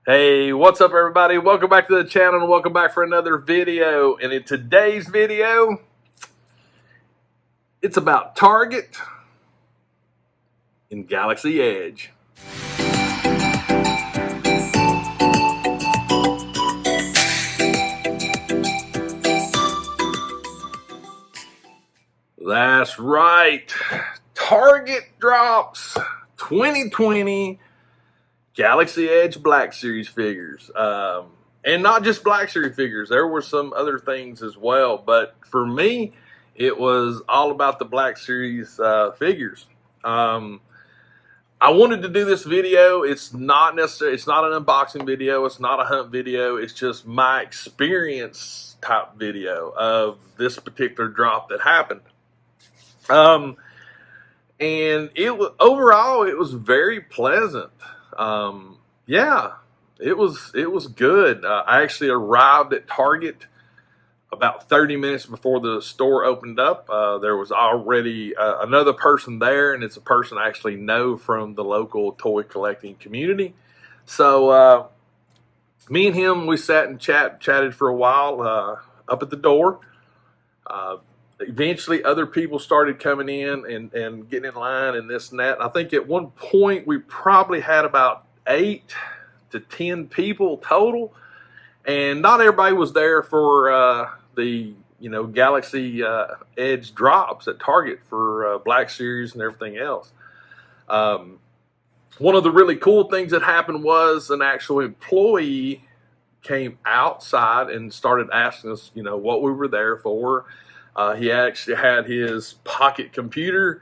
Hey, what's up everybody? Welcome back to the channel and welcome back for another video. And in today's video, it's about Target and Galaxy Edge. That's right. Target drops 2020 Galaxy Edge Black Series figures. And not just Black Series figures. There were some other things as well. But for me, it was all about the Black Series figures. I wanted to do this video. It's not necessarily, it's not an unboxing video. It's not a hunt video. It's just my experience type video of this particular drop that happened. And it was overall, it was very pleasant. Yeah, it was good. I actually arrived at Target about 30 minutes before the store opened up. There was already another person there, and it's a person I actually know from the local toy collecting community. So me and him, we sat and chatted for a while up at the door. Eventually, other people started coming in and getting in line and this and that. And I think at one point we probably had about 8 to 10 people total, and not everybody was there for the Galaxy Edge drops at Target for Black Series and everything else. One of the really cool things that happened was an actual employee came outside and started asking us, what we were there for. He actually had his pocket computer.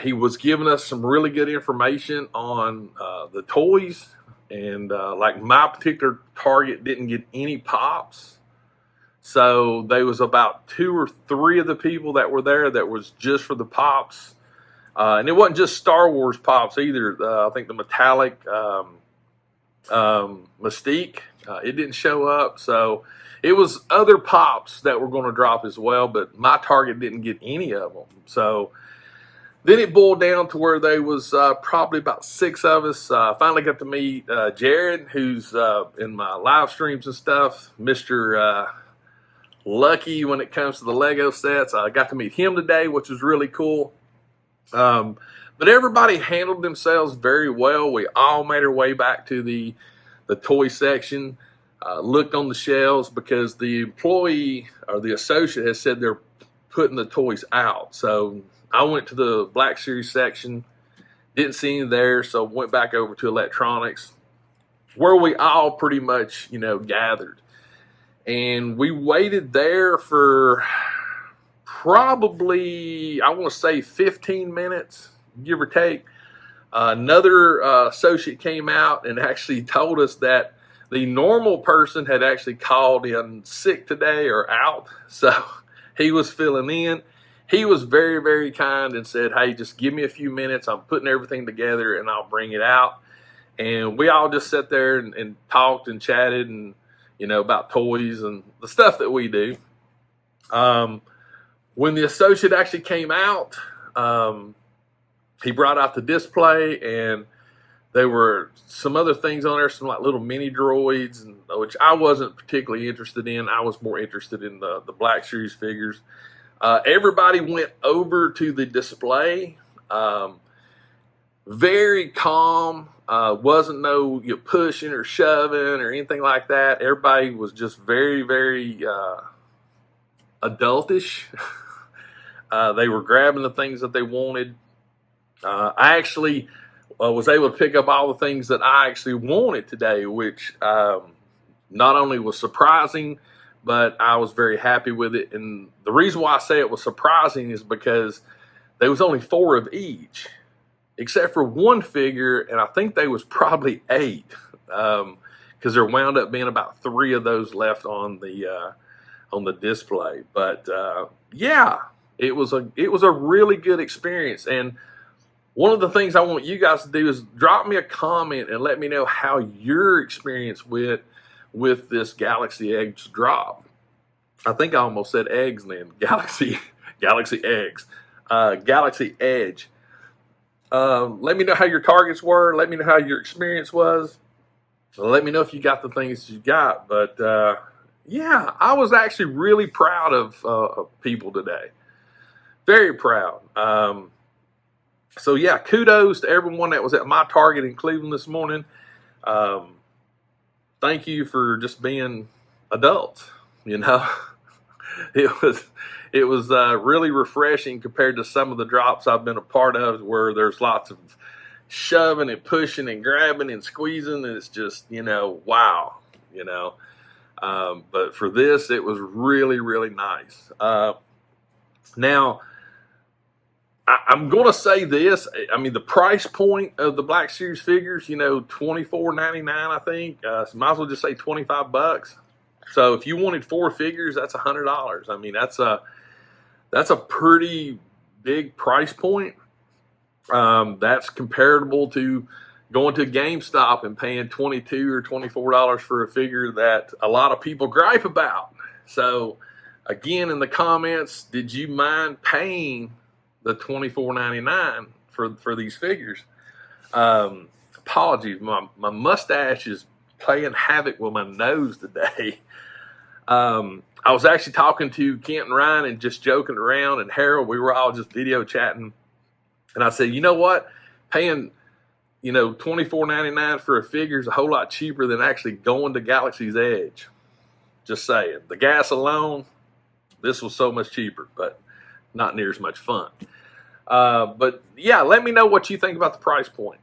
He was giving us some really good information on the toys. And like my particular Target didn't get any pops. So there was about 2 or 3 of the people that were there that was just for the pops. And it wasn't just Star Wars pops either. I think the metallic Mystique, it didn't show up. So it was other pops that were going to drop as well, but my Target didn't get any of them. So then it boiled down to where there was probably about 6 of us. Finally got to meet Jared, who's in my live streams and stuff, Mr. Lucky when it comes to the Lego sets. I got to meet him today, which was really cool. But everybody handled themselves very well. We all made our way back to the toy section. Looked on the shelves because the employee or the associate has said they're putting the toys out. So I went to the Black Series section, didn't see any there, so went back over to electronics, where we all pretty much, gathered. And we waited there for probably, I want to say 15 minutes, give or take. Another associate came out and actually told us that the normal person had actually called in sick today or out, so he was filling in. He was very, very kind and said, hey, just give me a few minutes. I'm putting everything together and I'll bring it out. And we all just sat there and talked and chatted and, about toys and the stuff that we do. When the associate actually came out, he brought out the display, and there were some other things on there, some like little mini droids, and which I wasn't particularly interested in. I was more interested in the Black Series figures. Everybody went over to the display. Very calm. Wasn't no pushing or shoving or anything like that. Everybody was just very, very adultish. They were grabbing the things that they wanted. I actually was able to pick up all the things that I actually wanted today, which not only was surprising, but I was very happy with it. And the reason why I say it was surprising is because there was only 4 of each, except for one figure, and I think there was probably 8, because there wound up being about 3 of those left on the display. But yeah, it was a really good experience. And one of the things I want you guys to do is drop me a comment and let me know how your experience with this Galaxy Edge drop. I think I almost said eggs then. Galaxy eggs. Galaxy Edge. Let me know how your targets were. Let me know how your experience was. let me know if you got the things you got. But yeah, I was actually really proud of people today. Very proud. So yeah, kudos to everyone that was at my Target in Cleveland this morning. Thank you for just being adults. You know, it was really refreshing compared to some of the drops I've been a part of, where there's lots of shoving and pushing and grabbing and squeezing, and it's just, wow, but for this, it was really, really nice. Now, I'm going to say this. I mean, the price point of the Black Series figures, $24.99, I think. So might as well just say $25. So if you wanted 4 figures, that's $100. I mean, that's a pretty big price point. That's comparable to going to GameStop and paying $22 or $24 for a figure that a lot of people gripe about. So again, in the comments, did you mind paying the $24.99 for these figures? Apologies, my mustache is playing havoc with my nose today. I was actually talking to Kent and Ryan and just joking around, and Harold. We were all just video chatting, and I said, you know what, paying $24.99 for a figure is a whole lot cheaper than actually going to Galaxy's Edge. Just saying, the gas alone, this was so much cheaper, but not near as much fun. But yeah, let me know what you think about the price point.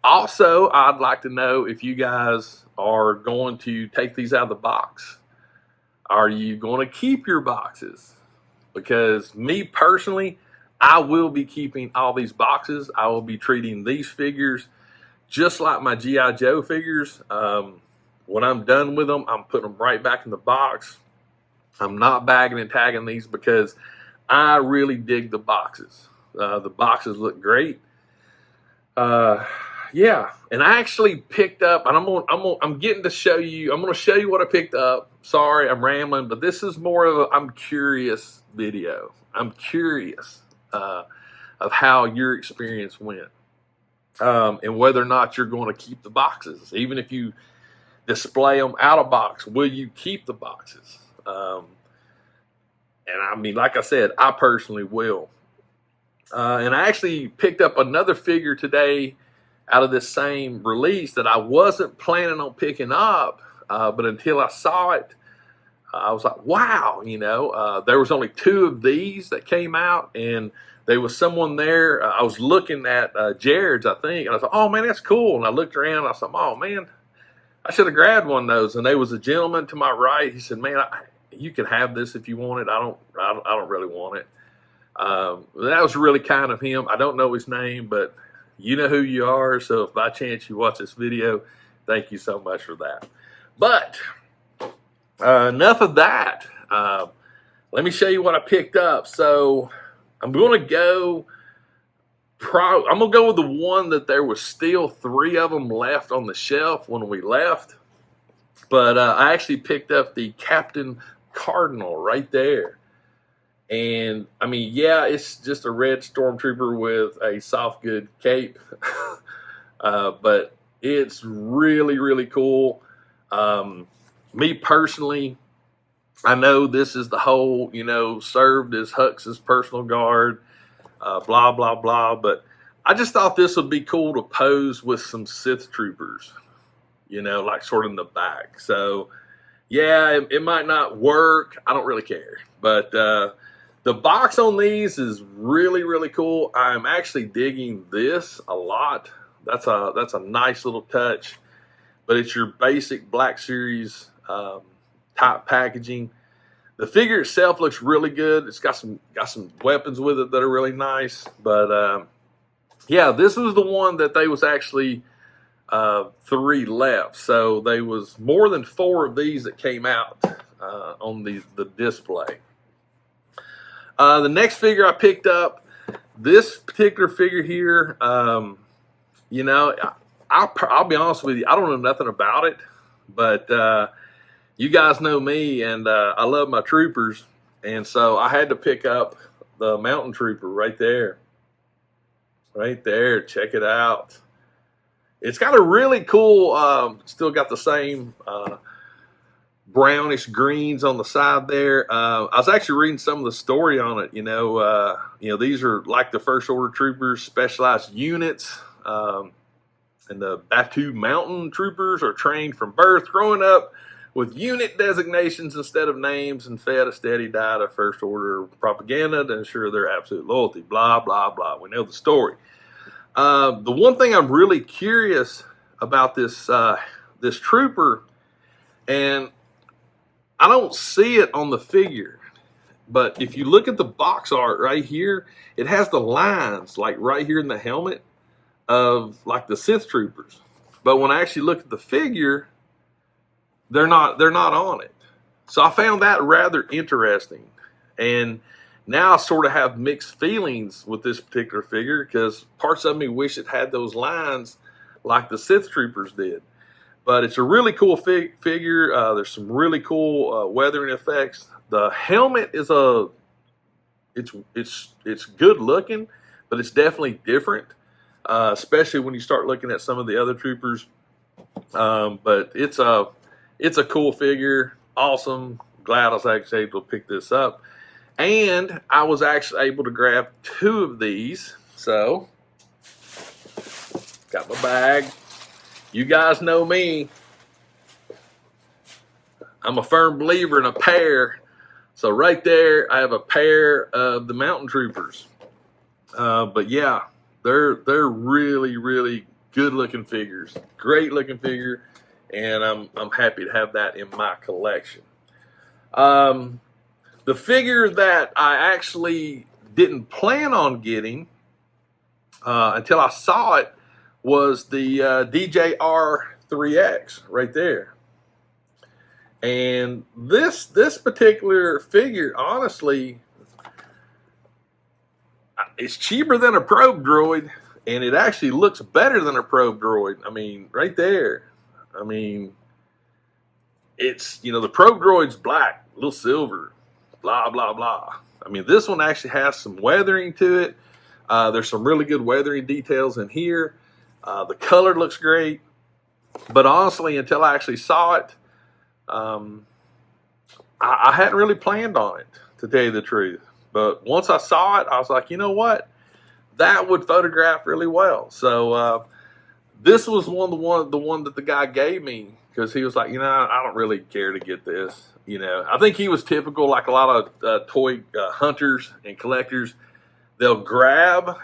Also, I'd like to know if you guys are going to take these out of the box. Are you going to keep your boxes? Because me personally, I will be keeping all these boxes. I will be treating these figures just like my G.I. Joe figures. When I'm done with them, I'm putting them right back in the box. I'm not bagging and tagging these because I really dig the boxes. The boxes look great. Yeah, and I actually picked up, and I'm getting to show you. I'm going to show you what I picked up. Sorry, I'm rambling, but this is more of a I'm curious video. I'm curious of how your experience went, and whether or not you're going to keep the boxes, even if you display them out of box. Will you keep the boxes? And I mean, like I said, I personally will. And I actually picked up another figure today out of this same release that I wasn't planning on picking up, but until I saw it, I was like, wow, there was only 2 of these that came out, and there was someone there. I was looking at Jared's, I think, and I thought, oh man, that's cool. And I looked around, and I thought, oh man, I should have grabbed one of those. And there was a gentleman to my right. He said, man, you can have this if you want it. I don't really want it. That was really kind of him. I don't know his name, but you know who you are. So if by chance you watch this video, thank you so much for that. But enough of that. Let me show you what I picked up. So I'm going to go with the one that there was still 3 of them left on the shelf when we left. But I actually picked up the Captain Cardinal right there. And I mean, yeah, it's just a red stormtrooper with a soft good cape. But it's really, really cool. Me personally, I know this is the whole, served as Hux's personal guard, blah, blah, blah. But I just thought this would be cool to pose with some Sith troopers, like sort of in the back. So yeah, it might not work. I don't really care. But the box on these is really, really cool. I'm actually digging this a lot. That's a nice little touch. But it's your basic Black Series type packaging. The figure itself looks really good. It's got some weapons with it that are really nice. But yeah, this was the one that they was actually 3 left. So there was more than 4 of these that came out on the display. The next figure I picked up, this particular figure here, I'll be honest with you, I don't know nothing about it, but you guys know me, and I love my troopers, and so I had to pick up the Mountain Trooper right there. Right there, check it out. It's got a really cool, still got the same brownish greens on the side there. I was actually reading some of the story on it. These are like the First Order Troopers specialized units. And the Batu Mountain Troopers are trained from birth, growing up with unit designations instead of names and fed a steady diet of First Order propaganda to ensure their absolute loyalty. Blah, blah, blah. We know the story. The one thing I'm really curious about this trooper, and I don't see it on the figure, but if you look at the box art right here, it has the lines like right here in the helmet of like the Sith troopers. But when I actually look at the figure, they're not on it. So I found that rather interesting. And now I sort of have mixed feelings with this particular figure because parts of me wish it had those lines like the Sith troopers did. But it's a really cool figure. There's some really cool weathering effects. The helmet is it's good looking, but it's definitely different, especially when you start looking at some of the other troopers. But it's a cool figure. Awesome. Glad I was actually able to pick this up. And I was actually able to grab 2 of these. So, got my bag. You guys know me. I'm a firm believer in a pair. So right there, I have a pair of the Mountain Troopers. But yeah, they're really, really good looking figures. Great looking figure. And I'm happy to have that in my collection. The figure that I actually didn't plan on getting until I saw it was the DJR3X right there. And this particular figure, honestly, it's cheaper than a probe droid, and it actually looks better than a probe droid. I mean, right there. I mean, it's, the probe droid's black, a little silver, blah, blah, blah. I mean, this one actually has some weathering to it. There's some really good weathering details in here. The color looks great. But honestly, until I actually saw it, I hadn't really planned on it, to tell you the truth. But once I saw it, I was like, you know what? That would photograph really well. So this was the one that the guy gave me, because he was like, I don't really care to get this. I think he was typical, like a lot of toy hunters and collectors. They'll grab,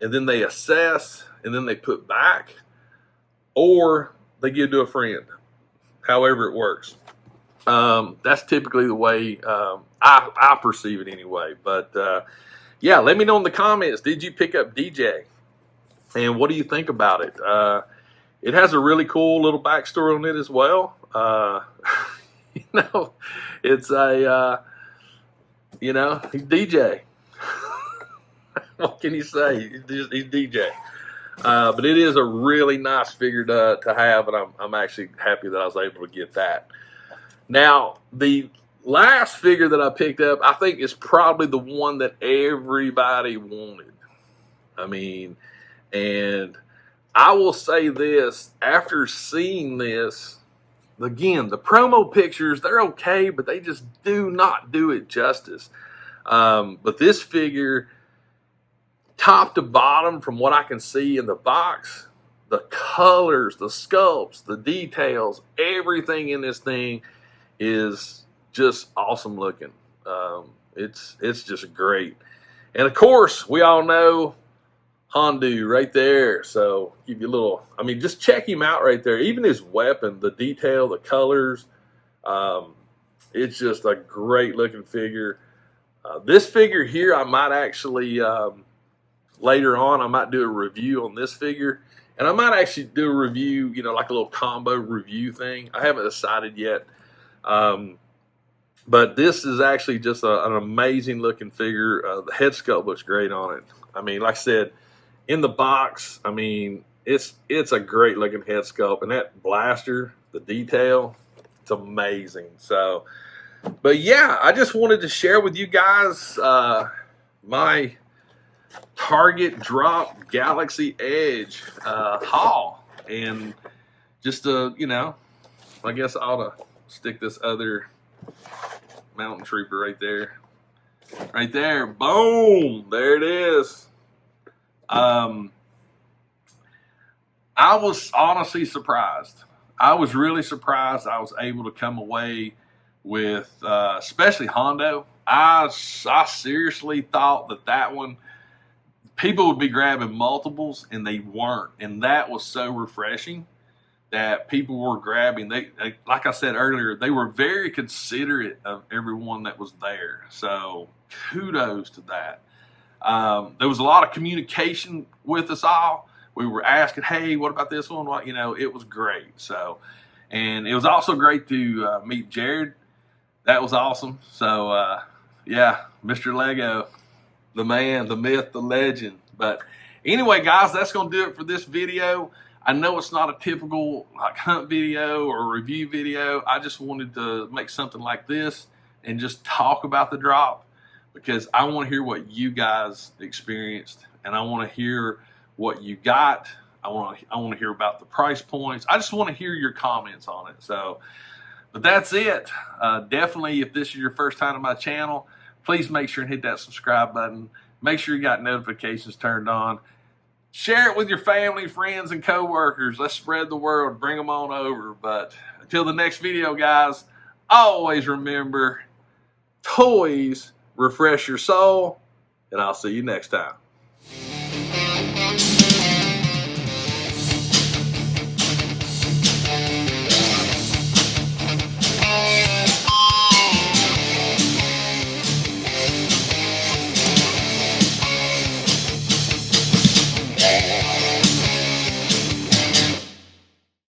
and then they assess, and then they put back, or they give to a friend. However it works. That's typically the way I perceive it anyway. But yeah, let me know in the comments, did you pick up DJ? And what do you think about it? It has a really cool little backstory on it as well. It's he's DJ. What can you say? He's DJ. But it is a really nice figure to have, and I'm actually happy that I was able to get that. Now, the last figure that I picked up, I think, is probably the one that everybody wanted. I mean, and I will say this, after seeing this, again, the promo pictures, they're okay, but they just do not do it justice. But this figure, top to bottom, from what I can see in the box, the colors, the sculpts, the details, everything in this thing is just awesome looking. It's just great. And of course, we all know Hondu right there. So give you a little, just check him out right there. Even his weapon, the detail, the colors, it's just a great looking figure. This figure here, I might actually, later on, I might do a review on this figure. And I might actually do a review, like a little combo review thing. I haven't decided yet. But this is actually just an amazing looking figure. The head sculpt looks great on it. Like I said, in the box, it's a great looking head sculpt. And that blaster, the detail, it's amazing. So, but yeah, I just wanted to share with you guys my Target Drop Galaxy Edge haul. And just you know, I guess I ought to stick this other mountain trooper right there. Right there. Boom. There it is. I was honestly surprised. I was really surprised I was able to come away with, especially Hondo. I seriously thought that one, people would be grabbing multiples, and they weren't. And that was so refreshing that people were grabbing. They like I said earlier, they were very considerate of everyone that was there. So kudos to that. There was a lot of communication with us all. We were asking, hey, what about this one? What, you know, it was great. So, and it was also great to meet Jared. That was awesome. So, yeah, Mr. Lego, the man, the myth, the legend. But anyway, guys, that's going to do it for this video. I know it's not a typical like hunt video or review video. I just wanted to make something like this and just talk about the drop, because I want to hear what you guys experienced, and I want to hear what you got. I want to hear about the price points. I just want to hear your comments on it. So, but that's it. Definitely, if this is your first time on my channel, please make sure and hit that subscribe button. Make sure you got notifications turned on. Share it with your family, friends, and coworkers. Let's spread the word. Bring them on over. But until the next video, guys, always remember, toys refresh your soul, and I'll see you next time.